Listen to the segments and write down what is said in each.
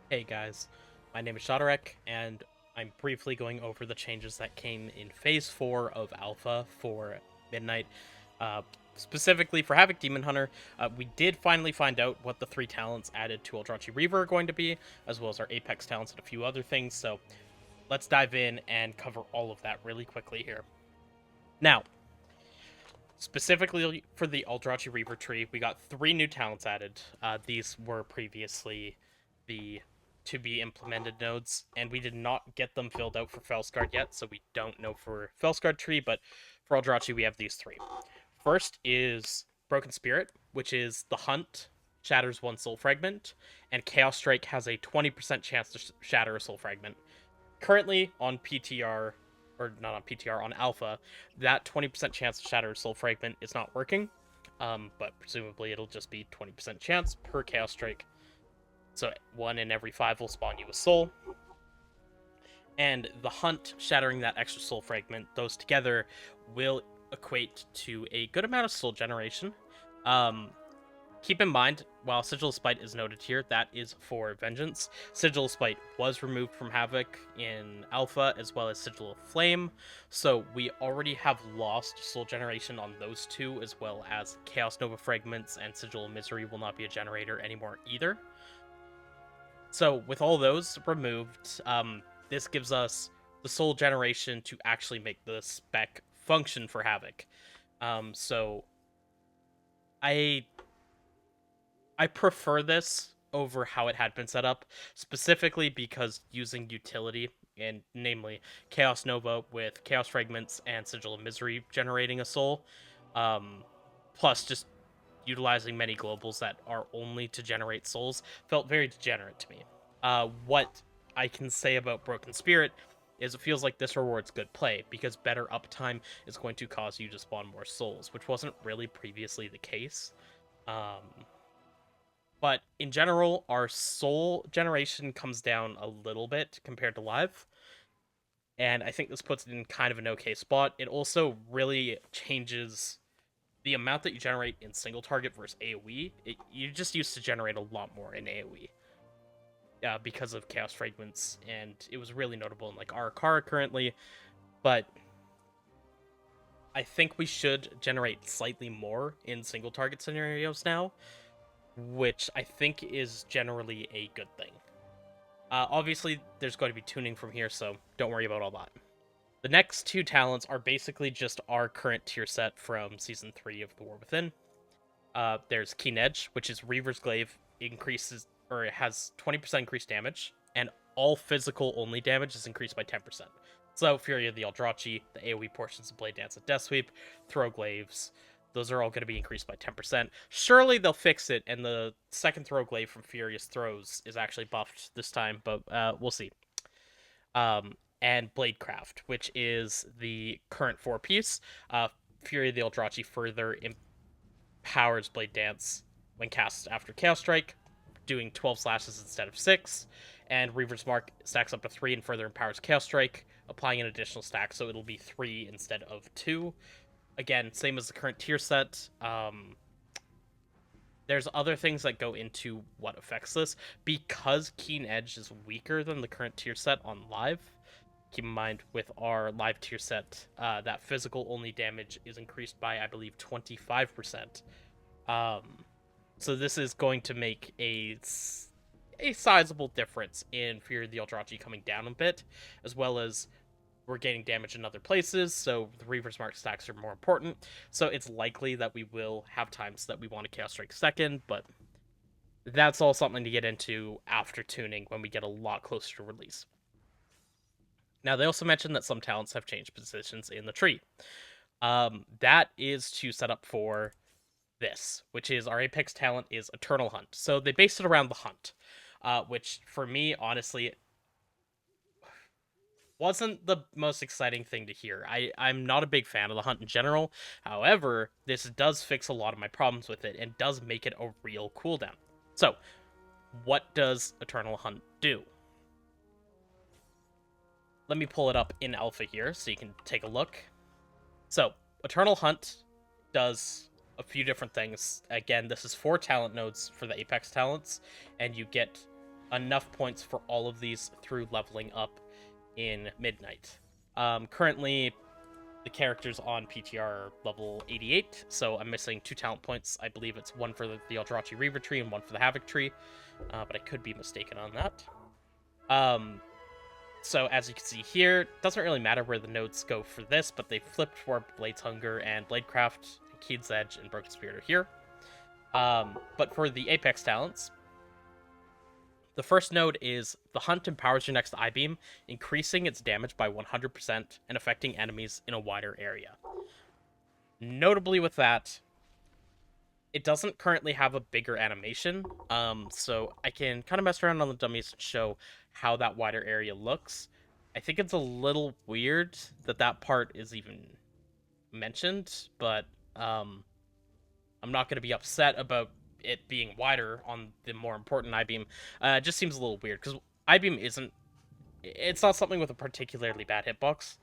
Hey guys, my name is Shadarek, and I'm briefly going over the changes that came in Phase 4 of Alpha for Midnight. Uh, Specifically for Havoc Demon Hunter, we did finally find out what the three talents added to aldrachi reaver are going to be, as well as our Apex talents and a few other things, so let's dive in and cover all of that really quickly here. Now, specifically for the aldrachi reaver tree, we got three new talents added. These were previously the to be implemented nodes, and we did not get them filled out for Felsguard yet, so we don't know for Felsguard tree, but for aldrachi we have these three. First is Broken Spirit, which is the hunt shatters one soul fragment, and Chaos Strike has a 20% chance to shatter a soul fragment. Currently on PTR, or not on PTR, on Alpha, that 20% chance to shatter a soul fragment is not working. But presumably it'll just be 20% chance per Chaos Strike. So 1 in every 5 will spawn you a soul. And the hunt shattering that extra soul fragment, those together will equate to a good amount of soul generation. Keep in mind, while Sigil of Spite is noted here, that is for Vengeance. Sigil of Spite was removed from Havoc in Alpha, as well as Sigil of Flame, so we already have lost soul generation on those two, as well as Chaos Nova Fragments and Sigil of Misery will not be a generator anymore either. So with all those removed, this gives us the soul generation to actually make the spec function for Havoc. So I prefer this over how it had been set up, specifically because using utility, and namely Chaos Nova with Chaos Fragments and Sigil of Misery generating a soul, plus just utilizing many globals that are only to generate souls, felt very degenerate to me. What I can say about Broken Spirit is it feels like this rewards good play, because better uptime is going to cause you to spawn more souls, which wasn't really previously the case. But in general, our soul generation comes down a little bit compared to live. And I think this puts it in kind of an okay spot. It also really changes the amount that you generate in single target versus AoE. You just used to generate a lot more in AoE because of Chaos Fragments, and it was really notable in like Arakara currently. But I think we should generate slightly more in single target scenarios now, which I think is generally a good thing. Obviously, there's going to be tuning from here, so don't worry about all that. The next two talents are basically just our current tier set from Season 3 of The War Within. There's Keen Edge, which is Reaver's Glaive, increases, or it has 20% increased damage, and all physical only damage is increased by 10%. So, Fury of the Aldrachi, the AoE portions of Blade Dance and Death Sweep, Throw Glaives, those are all going to be increased by 10%. Surely they'll fix it, and the second Throw Glaive from Furious Throws is actually buffed this time, but we'll see. And Bladecraft, which is the current 4-piece. Fury of the Eldrachi further empowers Blade Dance when cast after Chaos Strike, doing 12 slashes instead of 6. And Reaver's Mark stacks up to 3 and further empowers Chaos Strike, applying an additional stack, so it'll be 3 instead of 2. Again, same as the current tier set. There's other things that go into what affects this. Because Keen Edge is weaker than the current tier set on live, keep in mind with our live tier set, that physical only damage is increased by, I believe, 25%. So this is going to make a sizable difference in Fear of the Eldrachi coming down a bit, as well as we're gaining damage in other places, so the Reaver's Mark stacks are more important. So it's likely that we will have times that we want to Chaos Strike second, but that's all something to get into after tuning when we get a lot closer to release. Now, they also mentioned that some talents have changed positions in the tree. That is to set up for this, which is our Apex talent is Eternal Hunt. So they based it around the hunt, which for me, honestly, wasn't the most exciting thing to hear. I'm not a big fan of the hunt in general. However, this does fix a lot of my problems with it and does make it a real cooldown. So, what does Eternal Hunt do? Let me pull it up in Alpha here so you can take a look. So, Eternal Hunt does a few different things. Again, this is 4 talent nodes for the Apex talents, and you get enough points for all of these through leveling up in Midnight. Currently, the characters on PTR are level 88, so I'm missing 2 talent points. I believe it's one for the aldrachi reaver tree and one for the Havoc tree, but I could be mistaken on that. So as you can see here, it doesn't really matter where the nodes go for this, but they flipped for Blade's Hunger and Bladecraft, and Keed's Edge, and Broken Spirit are here. But for the Apex talents, the first node is the Hunt empowers your next I-Beam, increasing its damage by 100% and affecting enemies in a wider area. Notably with that, it doesn't currently have a bigger animation, so I can kind of mess around on the dummies and show how that wider area looks. I think it's a little weird that that part is even mentioned, but I'm not going to be upset about it being wider on the more important I-Beam. It just seems a little weird, because I-Beam it's not something with a particularly bad hitbox,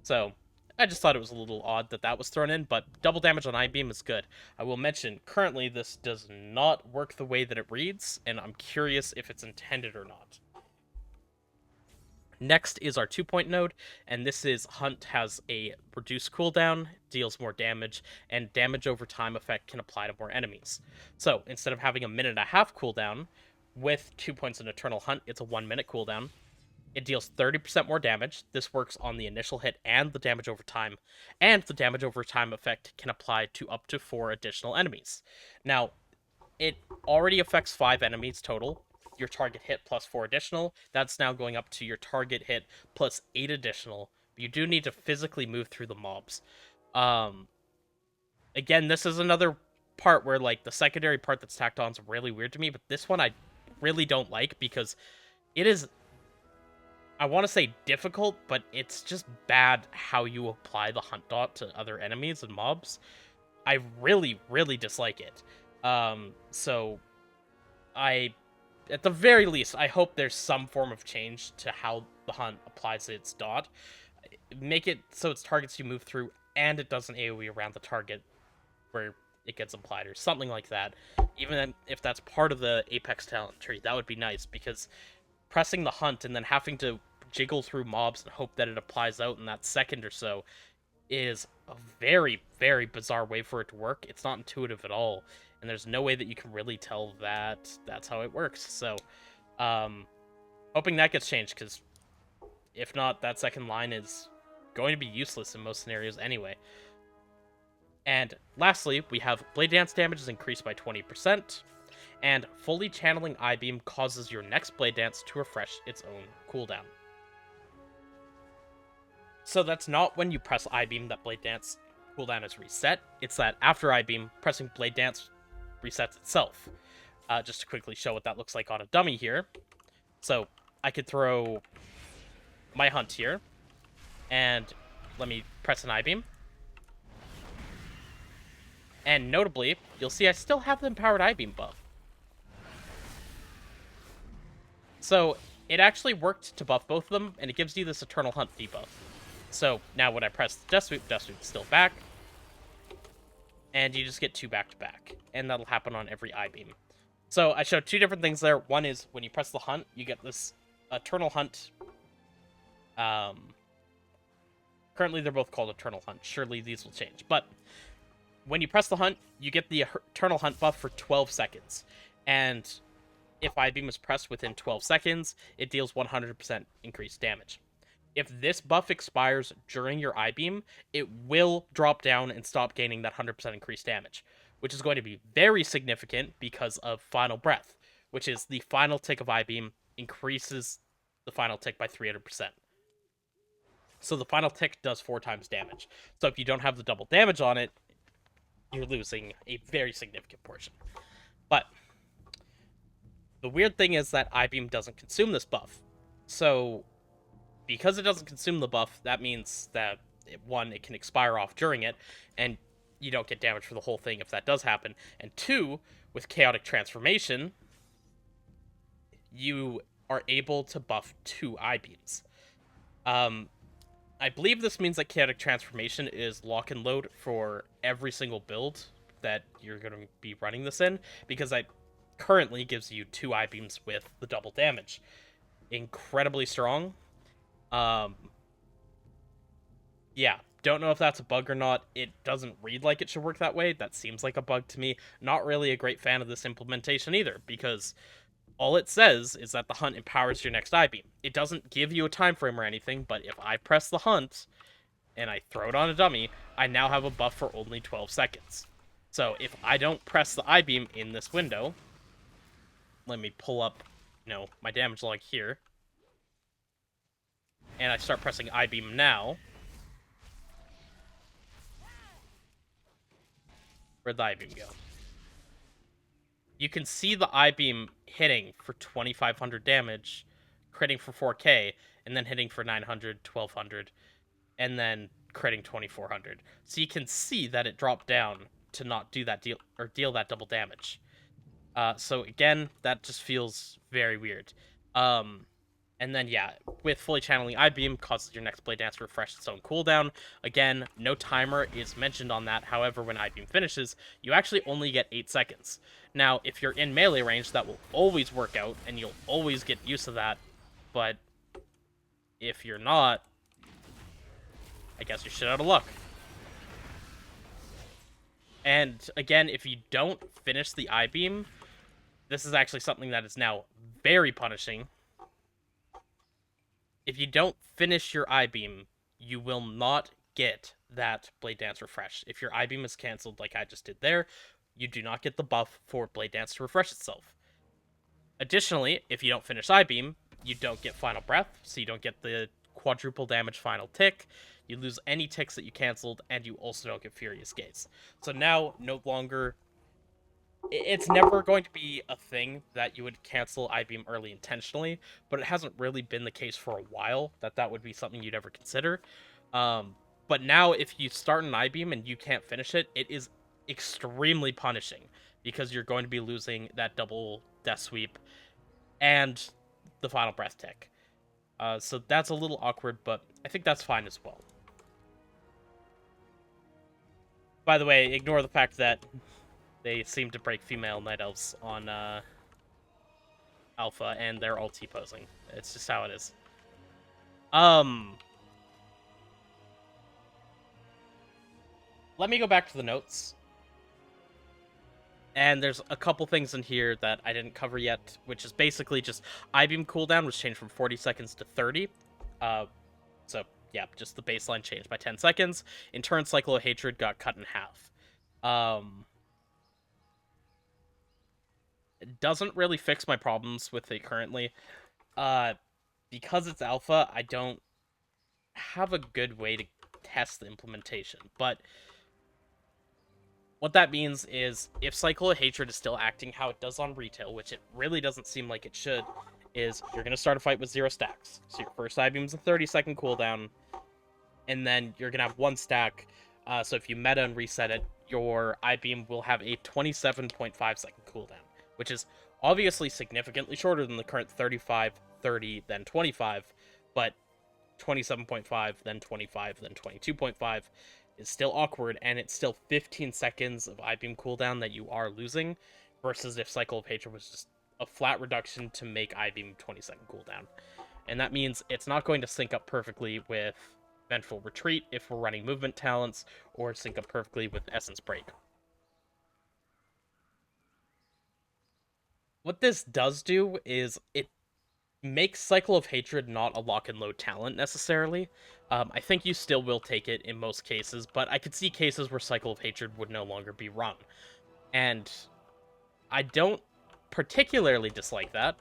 so I just thought it was a little odd that that was thrown in, but double damage on I-Beam is good. I will mention, currently this does not work the way that it reads, and I'm curious if it's intended or not. Next is our 2-point node, and this is Hunt has a reduced cooldown, deals more damage, and damage over time effect can apply to more enemies. So, instead of having a 1.5-minute cooldown, with 2 points in Eternal Hunt, it's a 1-minute cooldown. It deals 30% more damage. This works on the initial hit and the damage over time. And the damage over time effect can apply to up to 4 additional enemies. Now, it already affects 5 enemies total. Your target hit plus 4 additional. That's now going up to your target hit plus 8 additional. You do need to physically move through the mobs. Again, this is another part where, like, the secondary part that's tacked on is really weird to me, but this one I really don't like because it is, I want to say difficult, but it's just bad how you apply the hunt dot to other enemies and mobs. I really, really dislike it. So at the very least, I hope there's some form of change to how the hunt applies its dot. Make it so it targets you move through, and it doesn't AoE around the target where it gets applied, or something like that. Even if that's part of the Apex talent tree, that would be nice, because pressing the hunt and then having to jiggle through mobs and hope that it applies out in that second or so is a very, very bizarre way for it to work. It's not intuitive at all, and there's no way that you can really tell that that's how it works. So, hoping that gets changed, because if not, that second line is going to be useless in most scenarios anyway. And lastly, we have Blade Dance damage is increased by 20%, and fully channeling I-Beam causes your next Blade Dance to refresh its own cooldown. So that's not when you press I-Beam that Blade Dance cooldown is reset, it's that after I-Beam, pressing Blade Dance resets itself. Just to quickly show what that looks like on a dummy here. So I could throw my hunt here, and let me press an I-Beam. And notably, you'll see I still have the empowered I-Beam buff. So it actually worked to buff both of them, and it gives you this Eternal Hunt debuff. So now when I press Death Swoop's still back, and you just get 2 back-to-back, and that'll happen on every I-Beam. So I showed 2 different things there. One is when you press the hunt, you get this Eternal Hunt. Currently they're both called Eternal Hunt. Surely these will change. But when you press the hunt, you get the Eternal Hunt buff for 12 seconds. And if I-Beam is pressed within 12 seconds, it deals 100% increased damage. If this buff expires during your I-Beam, it will drop down and stop gaining that 100% increased damage, which is going to be very significant because of Final Breath, which is the final tick of I-Beam increases the final tick by 300%. So the final tick does 4 times damage. So if you don't have the double damage on it, you're losing a very significant portion. But the weird thing is that I-Beam doesn't consume this buff. So because it doesn't consume the buff, that means that, one, it can expire off during it, and you don't get damage for the whole thing if that does happen. And 2, with Chaotic Transformation, you are able to buff 2 I-Beams. I believe this means that Chaotic Transformation is lock and load for every single build that you're going to be running this in, because currently gives you 2 I-beams with the double damage. Incredibly strong. Um, yeah, don't know if that's a bug or not. It doesn't read like it should work that way. That seems like a bug to me. Not really a great fan of this implementation either, because all it says is that the hunt empowers your next I-beam. It doesn't give you a time frame or anything, but if I press the hunt and I throw it on a dummy, I now have a buff for only 12 seconds. So if I don't press the I-beam in this window, let me pull up, my damage log here, and I start pressing I-beam now. Where'd the I-beam go? You can see the I-beam hitting for 2,500 damage, critting for 4k, and then hitting for 900, 1,200, and then critting 2,400. So you can see that it dropped down to not do that deal that double damage. So again, that just feels very weird. And then yeah, with fully channeling I-beam causes your next Blade Dance to refresh its own cooldown. Again, no timer is mentioned on that. However, when I-beam finishes, you actually only get 8 seconds. Now, if you're in melee range, that will always work out, and you'll always get used to that. But if you're not, I guess you're shit out of luck. And again, if you don't finish the I-beam, this is actually something that is now very punishing. If you don't finish your I-beam, you will not get that Blade Dance refresh. If your I-beam is cancelled like I just did there, you do not get the buff for Blade Dance to refresh itself. Additionally, if you don't finish I-beam, you don't get Final Breath, so you don't get the quadruple damage final tick. You lose any ticks that you canceled, and you also don't get Furious Gaze. So now, no longer... It's never going to be a thing that you would cancel I-beam early intentionally, but it hasn't really been the case for a while that would be something you'd ever consider. But now, if you start an I-beam and you can't finish it, it is extremely punishing, because you're going to be losing that double death sweep and the final breath tick. So that's a little awkward, but I think that's fine as well. By the way, ignore the fact that they seem to break female night elves on alpha, and they're all T-posing. It's just how it is. Let me go back to the notes. And there's a couple things in here that I didn't cover yet, which is basically just I-beam cooldown was changed from 40 seconds to 30. So, yeah, just the baseline changed by 10 seconds. In turn, Cycle of Hatred got cut in half. It doesn't really fix my problems with it currently. Because it's alpha, I don't have a good way to test the implementation. But what that means is, if Cycle of Hatred is still acting how it does on retail, which it really doesn't seem like it should, is you're going to start a fight with 0 stacks. So your first I-beam is a 30-second cooldown, and then you're going to have 1 stack. So if you meta and reset it, your I-beam will have a 27.5-second cooldown, which is obviously significantly shorter than the current 35, 30, then 25, but 27.5, then 25, then 22.5 is still awkward, and it's still 15 seconds of I-beam cooldown that you are losing, versus if Cycle of Hatred was just a flat reduction to make I-beam 20-second cooldown. And that means it's not going to sync up perfectly with Vengeful Retreat if we're running movement talents, or sync up perfectly with Essence Break. What this does do is it makes Cycle of Hatred not a lock and load talent necessarily. I think you still will take it in most cases, but I could see cases where Cycle of Hatred would no longer be run. And I don't particularly dislike that,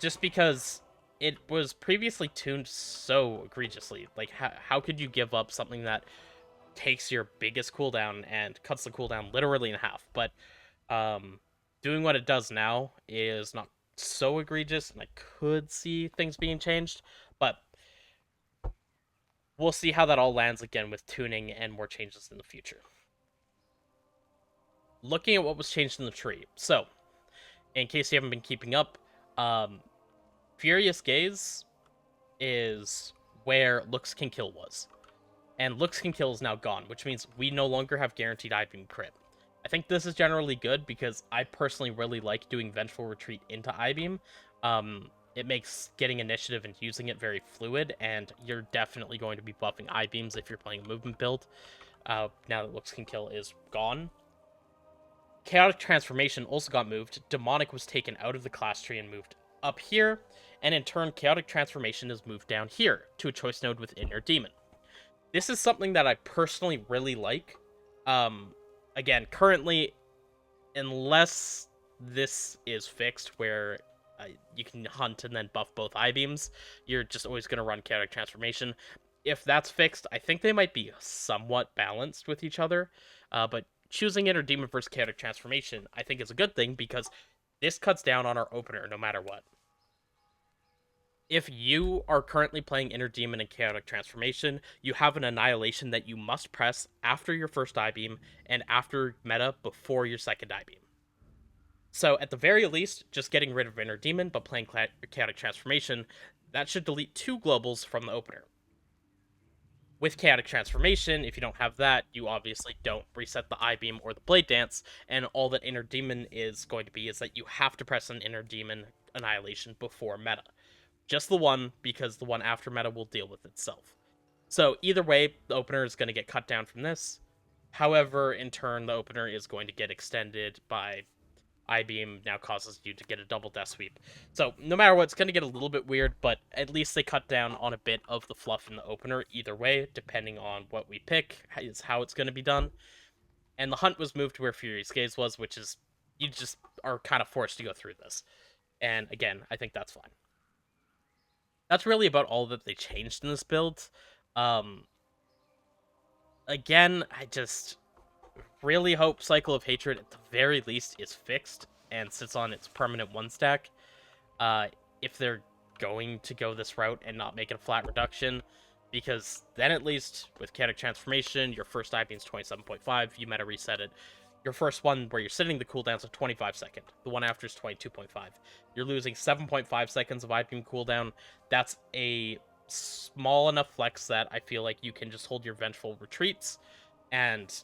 just because it was previously tuned so egregiously. Like, how could you give up something that takes your biggest cooldown and cuts the cooldown literally in half? But doing what it does now is not so egregious, and I could see things being changed, but we'll see how that all lands again with tuning and more changes in the future. Looking at what was changed in the tree. So, in case you haven't been keeping up, Furious Gaze is where Looks Can Kill was. And Looks Can Kill is now gone, which means we no longer have guaranteed I-beam crit. I think this is generally good because I personally really like doing Vengeful Retreat into I-Beam. It makes getting initiative and using it very fluid, and you're definitely going to be buffing I-Beams if you're playing a movement build. Now that Looks Can Kill is gone. Chaotic Transformation also got moved. Demonic was taken out of the class tree and moved up here, and in turn, Chaotic Transformation is moved down here to a choice node within your demon. This is something that I personally really like. Again, currently, unless this is fixed where you can hunt and then buff both I-Beams, you're just always going to run Chaotic Transformation. If that's fixed, I think they might be somewhat balanced with each other, but choosing Inner Demon versus Chaotic Transformation, I think is a good thing because this cuts down on our opener no matter what. If you are currently playing Inner Demon and Chaotic Transformation, you have an Annihilation that you must press after your first I-Beam and after meta before your second I-Beam. So at the very least, just getting rid of Inner Demon but playing Chaotic Transformation, that should delete 2 globals from the opener. With Chaotic Transformation, if you don't have that, you obviously don't reset the I-Beam or the Blade Dance, and all that Inner Demon is going to be is that you have to press an Inner Demon Annihilation before meta. Just the one, because the one after meta will deal with itself. So either way, the opener is going to get cut down from this. However, in turn, the opener is going to get extended by I-Beam now causes you to get a double death sweep. So no matter what, it's going to get a little bit weird, but at least they cut down on a bit of the fluff in the opener either way, depending on what we pick, is how it's going to be done. And the hunt was moved to where Furious Gaze was, which is, you just are kind of forced to go through this. And again, I think that's fine. That's really about all that they changed in this build. Again, I just really hope Cycle of Hatred at the very least is fixed and sits on its permanent 1 stack. If they're going to go this route and not make it a flat reduction, because then at least with Chaotic Transformation, your first I-Beam is 27.5, you meta reset it. Your first one where you're sitting the cooldown's a 25 second. The one after is 22.5. You're losing 7.5 seconds of I-Beam cooldown. That's a small enough flex that I feel like you can just hold your Vengeful Retreats and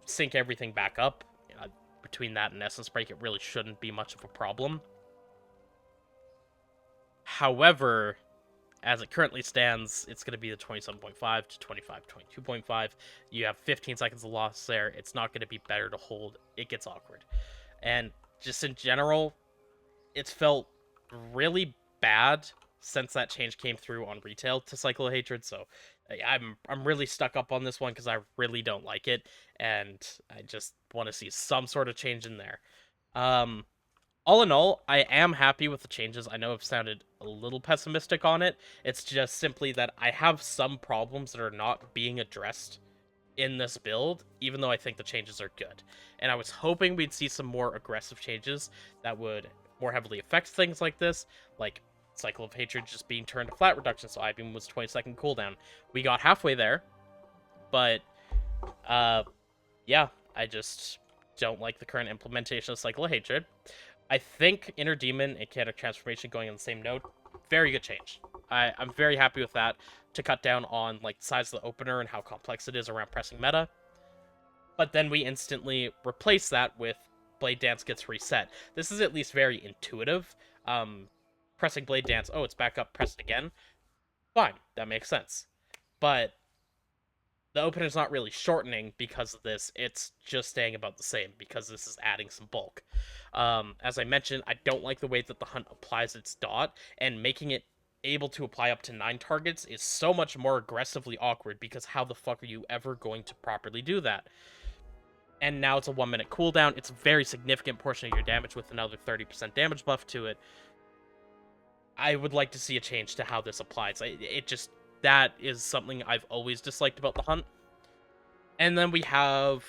sync everything back up. Between that and Essence Break, it really shouldn't be much of a problem. However, as it currently stands, it's going to be the 27.5 to 25, 22.5. You have 15 seconds of loss there. It's not going to be better to hold. It gets awkward. And just in general, it's felt really bad since that change came through on retail to Cycle of Hatred. So I'm really stuck up on this one because I really don't like it, and I just want to see some sort of change in there. All in all, I am happy with the changes. I know I've sounded a little pessimistic on it. It's just simply that I have some problems that are not being addressed in this build, even though I think the changes are good. And I was hoping we'd see some more aggressive changes that would more heavily affect things like this, like Cycle of Hatred just being turned to flat reduction, so I-Beam was 20-second cooldown. We got halfway there, but yeah, I just don't like the current implementation of Cycle of Hatred. I think Inner Demon and Chaotic Transformation going on the same node, very good change. I'm very happy with that to cut down on like the size of the opener and how complex it is around pressing meta. But then we instantly replace that with Blade Dance gets reset. This is at least very intuitive. Pressing Blade Dance, oh, it's back up, press it again. Fine, that makes sense. But the opener's not really shortening because of this. It's just staying about the same because this is adding some bulk. As I mentioned, I don't like the way that the hunt applies its dot, and making it able to apply up to 9 targets is so much more aggressively awkward because how the fuck are you ever going to properly do that? And now it's a 1-minute cooldown. It's a very significant portion of your damage with another 30% damage buff to it. I would like to see a change to how this applies. That is something I've always disliked about the hunt. And then we have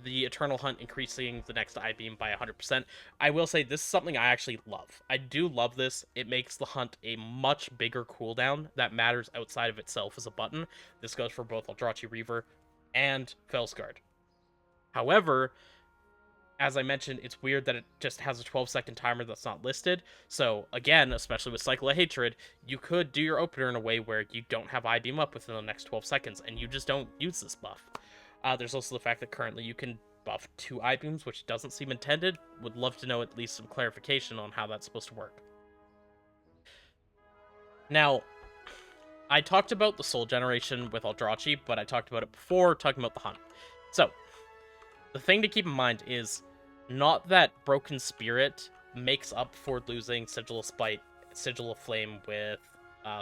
the Eternal Hunt increasing the next I-Beam by 100%. I will say this is something I actually love. I do love this. It makes the hunt a much bigger cooldown that matters outside of itself as a button. This goes for both Aldrachi Reaver and Felsguard. However, as I mentioned, it's weird that it just has a 12-second timer that's not listed. So, again, especially with Cycle of Hatred, you could do your opener in a way where you don't have I-Beam up within the next 12 seconds, and you just don't use this buff. There's also the fact that currently you can buff 2 I-beams, which doesn't seem intended. Would love to know at least some clarification on how that's supposed to work. Now, I talked about the soul generation with aldrachi, but I talked about it before talking about the hunt. So, the thing to keep in mind is not that Broken Spirit makes up for losing Sigil of Spite, Sigil of Flame with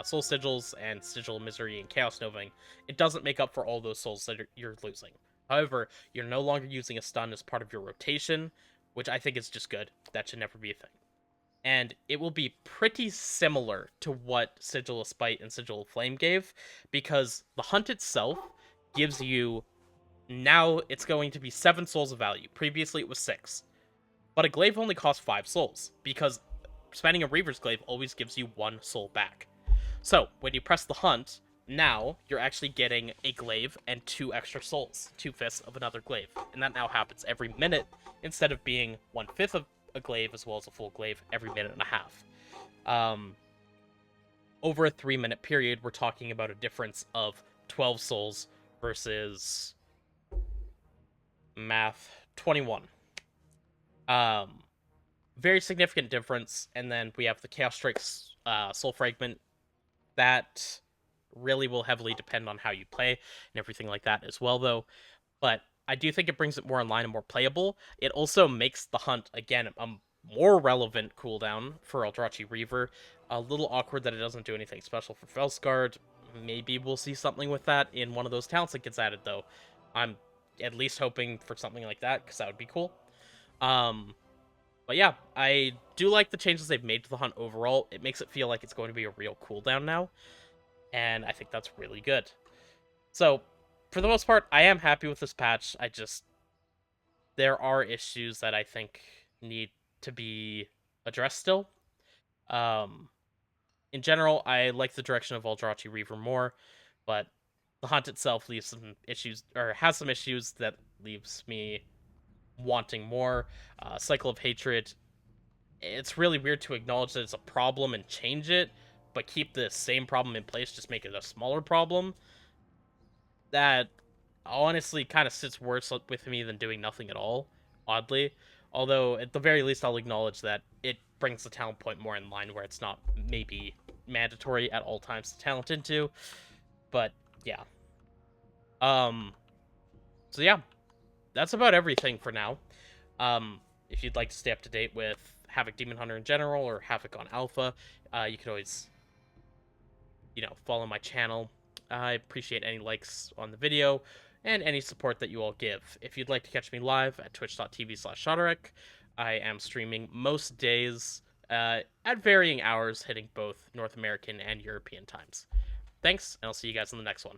Soul Sigils, and Sigil of Misery and Chaos Noving. It doesn't make up for all those souls that you're losing. However, you're no longer using a stun as part of your rotation, which I think is just good. That should never be a thing. And it will be pretty similar to what Sigil of Spite and Sigil of Flame gave, because the hunt itself gives you, now it's going to be 7 souls of value. Previously it was 6. But a glaive only costs 5 souls, because spending a Reaver's Glaive always gives you 1 soul back. So, when you press the hunt, now you're actually getting a glaive and 2 extra souls, 2 fifths of another glaive. And that now happens every minute, instead of being 1/5 of a glaive as well as a full glaive every minute and a half. Over a 3-minute period, we're talking about a difference of 12 souls versus math 21. Very significant difference. And then we have the Chaos Strike's Soul Fragment. That really will heavily depend on how you play and everything like that as well, though. But I do think it brings it more in line and more playable. It also makes the hunt, again, a more relevant cooldown for aldrachi Reaver. A little awkward that it doesn't do anything special for Felsguard. Maybe we'll see something with that in one of those talents that gets added, though. I'm at least hoping for something like that, because that would be cool. But yeah, I do like the changes they've made to the hunt overall. It makes it feel like it's going to be a real cooldown now, and I think that's really good. So, for the most part, I am happy with this patch. There are issues that I think need to be addressed still. In general, I like the direction of aldrachi Reaver more, but the hunt itself leaves some issues, or has some issues that leaves me wanting more. Cycle of Hatred, it's really weird to acknowledge that it's a problem and change it, but keep the same problem in place, just make it a smaller problem. That honestly kind of sits worse with me than doing nothing at all, oddly. Although, at the very least, I'll acknowledge that it brings the talent point more in line where it's not maybe mandatory at all times to talent into. But, yeah. So yeah, that's about everything for now. If you'd like to stay up to date with Havoc Demon Hunter in general, or Havoc on Alpha, you could always, follow my channel. I appreciate any likes on the video, and any support that you all give. If you'd like to catch me live at twitch.tv/Shotterick, I am streaming most days at varying hours, hitting both North American and European times. Thanks, and I'll see you guys in the next one.